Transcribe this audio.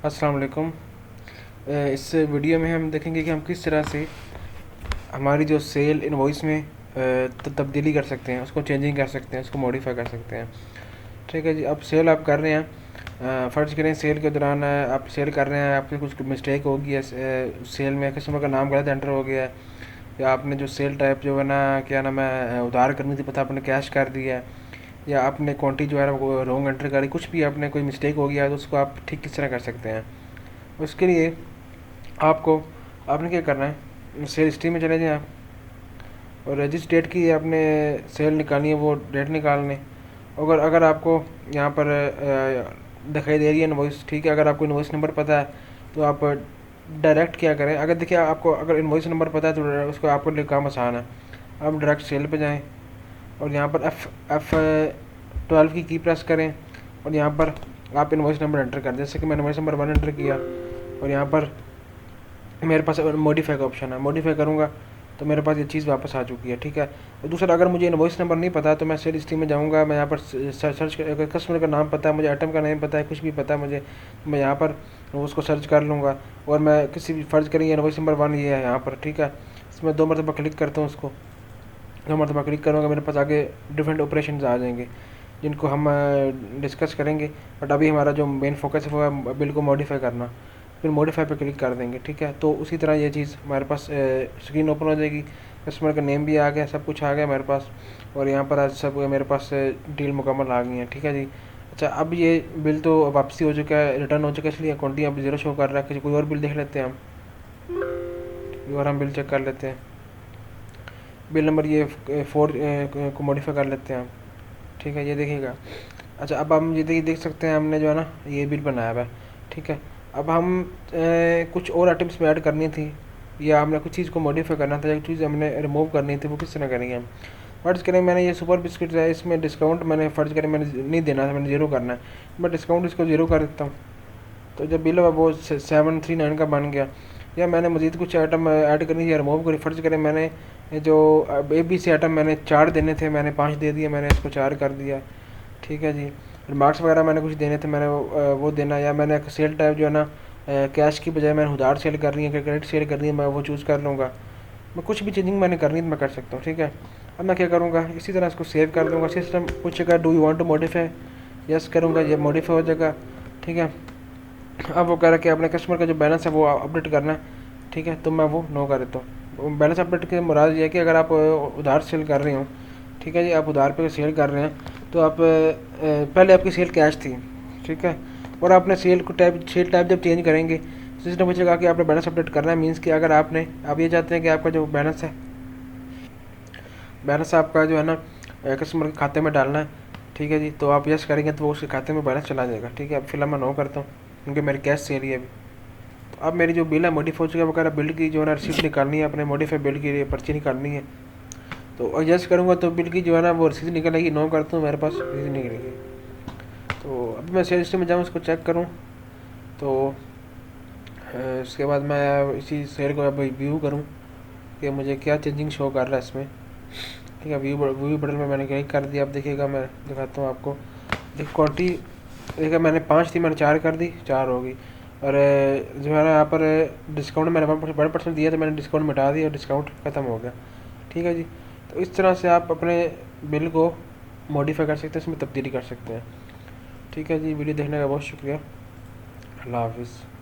अस्सलाम वालेकुम। इस वीडियो में हम देखेंगे कि हम किस तरह से हमारी जो सेल इनवॉइस में तब्दीली कर सकते हैं, उसको चेंजिंग कर सकते हैं, उसको मॉडिफाई कर सकते हैं। ठीक है जी। अब सेल आप कर रहे हैं, फ़र्ज़ करें सेल के दौरान आप सेल कर रहे हैं, आपकी कुछ मिस्टेक हो गई है, सेल में कस्टमर का नाम गलत एंटर हो गया है, या आपने जो सेल टाइप जो है ना, क्या नाम है, उधार करनी थी, पता आपने कैश कर दिया है, या आपने क्वांटिटी जो है वो रॉन्ग एंटर करी, कुछ भी आपने कोई मिस्टेक हो गया है, तो उसको आप ठीक किस तरह कर सकते हैं। उसके लिए आपको आपने क्या करना है, सेल हिस्ट्री में चले जाएं आप, और जिस डेट की आपने सेल निकालनी है वो डेट निकाल लें। अगर अगर आपको यहाँ पर दिखाई दे रही है इनवॉइस, ठीक है, अगर आपको इनवॉइस नंबर पता है तो आप डायरेक्ट क्या करें, अगर देखिए आपको अगर इनवॉइस नंबर पता है तो उसको आपको लिए काम आसान है। आप डायरेक्ट सेल पे जाएं और यहाँ पर F12 की प्रेस करें, और यहाँ पर आप इनवॉइस नंबर एंटर करें। जैसे कि मैंने इनवॉइस नंबर 1 एंटर किया, और यहाँ पर मेरे पास मॉडिफाई का ऑप्शन है, मॉडिफाई करूँगा तो मेरे पास ये चीज़ वापस आ चुकी है। ठीक है। और दूसरा, अगर मुझे इनवॉइस नंबर नहीं पता तो मैं सेल हिस्ट्री में जाऊँगा, मैं यहाँ पर सर्च अगर कस्टमर का नाम पता है मुझे, आइटम का नेम पता है, कुछ भी पता है मुझे, तो मैं यहाँ पर उसको सर्च कर लूँगा, और मैं किसी भी फ़र्ज़ करेंगे इनवॉइस नंबर 1 ये है यहाँ पर। ठीक है। इसमें 2 मरतबा क्लिक करता हूँ, उसको 2 मरतबा क्लिक करूँगा, मेरे पास आगे डिफरेंट ऑपरेशन आ जाएंगे जिनको हम डिस्कस करेंगे। बट अभी हमारा जो मेन फोकस है वो है बिल को मॉडिफाई करना। फिर मॉडिफाई पे क्लिक कर देंगे। ठीक है। तो उसी तरह ये चीज़ हमारे पास स्क्रीन ओपन हो जाएगी, कस्टमर का नेम भी आ गया, सब कुछ आ गया मेरे पास, और यहाँ पर आज सब मेरे पास डील मुकम्मल आ गई है। ठीक है जी। अच्छा, अब ये बिल तो वापसी हो चुका है, रिटर्न हो चुका है, इसलिए अकाउंटिंग अब ज़ीरो शो कर रहा है। कोई और बिल देख लेते हैं हम, कोई और हम बिल चेक कर लेते हैं। बिल नंबर ये 4 को मॉडिफाई कर लेते हैं हम। ठीक है, ये देखिएगा। अच्छा, अब हम ये देख सकते हैं, हमने जो है ना ये बिल बनाया हुआ है। ठीक है। अब हम कुछ और आइटम्स में ऐड करनी थी, या हमने कुछ चीज़ को मॉडिफाई करना था, एक चीज़ हमने रिमूव करनी थी, वो किस तरह करेंगे हम। फ़र्ज़ करें मैंने ये सुपर बिस्किट है, इसमें डिस्काउंट मैंने फ़र्ज़ करें मैंने नहीं देना था, मैंने ज़ीरो करना है, मैं डिस्काउंट इसको ज़ीरो कर देता हूँ। तो जब बिल वो 739 का बन गया, या मैंने मज़ीद कुछ आइटम ऐड करनी या रिमूव करी, फ़र्ज़ करें मैंने जो ABC आइटम मैंने 4 देने थे, मैंने 5 दे दिए, मैंने इसको 4 कर दिया। ठीक है जी। रिमार्क्स वगैरह मैंने कुछ देने थे, मैंने वो देना, या मैंने एक सेल टाइप जो है ना कैश की बजाय मैंने उधार सेल कर रही है, क्रेडिट सेल कर रही है, मैं वो चूज़ कर लूँगा। मैं कुछ भी चेंजिंग मैंने करनी तो मैं कर सकता हूँ। ठीक है। अब मैं क्या करूँगा, इसी तरह इसको सेव कर दूँगा। सिस्टम पूछेगा do you want to modify, yes करूँगा, ये मॉडिफाई हो जाएगा। ठीक है। अब वो कह रहा है कि अपने कस्टमर का जो बैलेंस है वो अपडेट करना है। ठीक है। तो मैं वो नो कर देता हूँ। बैलेंस अपडेट के मुराद ये है कि अगर आप उधार सेल कर रहे हो, ठीक है जी, आप उधार पे सेल कर रहे हैं, तो आप पहले आपकी सेल कैश थी, ठीक है, और आपने सेल टाइप जब चेंज करेंगे, सिस्टम पूछेगा कि आपने बैलेंस अपडेट करना है। मीन्स कि अगर आप ये चाहते हैं कि आपका जो बैलेंस आपका जो है ना कस्टमर के खाते में डालना है, ठीक है जी, तो आप यस करेंगे तो वो उसके खाते में बैलेंस चला जाएगा। ठीक है। अब फिलहाल मैं नो करता हूँ क्योंकि मेरी कैश सेल ही है अभी। तो अब मेरी जो बिल है मॉडिफाई हो चुकी है, वगैरह बिल की जो है ना रिसीप्ट निकालनी है, अपने मॉडिफाई बिल की पर्ची निकालनी है। तो यस करूँगा तो बिल की जो है ना वो रसीद निकलेगी, नो करता हूँ मेरे पास रसीद निकलेगी। तो अभी मैं सेल हिस्ट्री में जाऊँ, उसको चेक करूँ, तो उसके बाद मैं इसी सेल को अब व्यू करूँ कि मुझे क्या चेंजिंग शो कर रहा है इसमें। ठीक है। व्यू बटन में मैंने क्लिक कर दिया। अब देखिएगा, मैं दिखाता हूँ आपको। देखिए क्वांटिटी, देखिए मैंने 5 थी, मैंने 4 कर दी, 4 हो गई। और जो है ना यहाँ पर डिस्काउंट मैंने 1% दिया, तो मैंने डिस्काउंट मिटा दिया, डिस्काउंट ख़त्म हो गया। ठीक है जी। तो इस तरह से आप अपने बिल को मॉडिफाई कर सकते हैं, इसमें तब्दीली कर सकते हैं। ठीक है जी। वीडियो देखने का बहुत शुक्रिया। अल्लाह हाफिज़।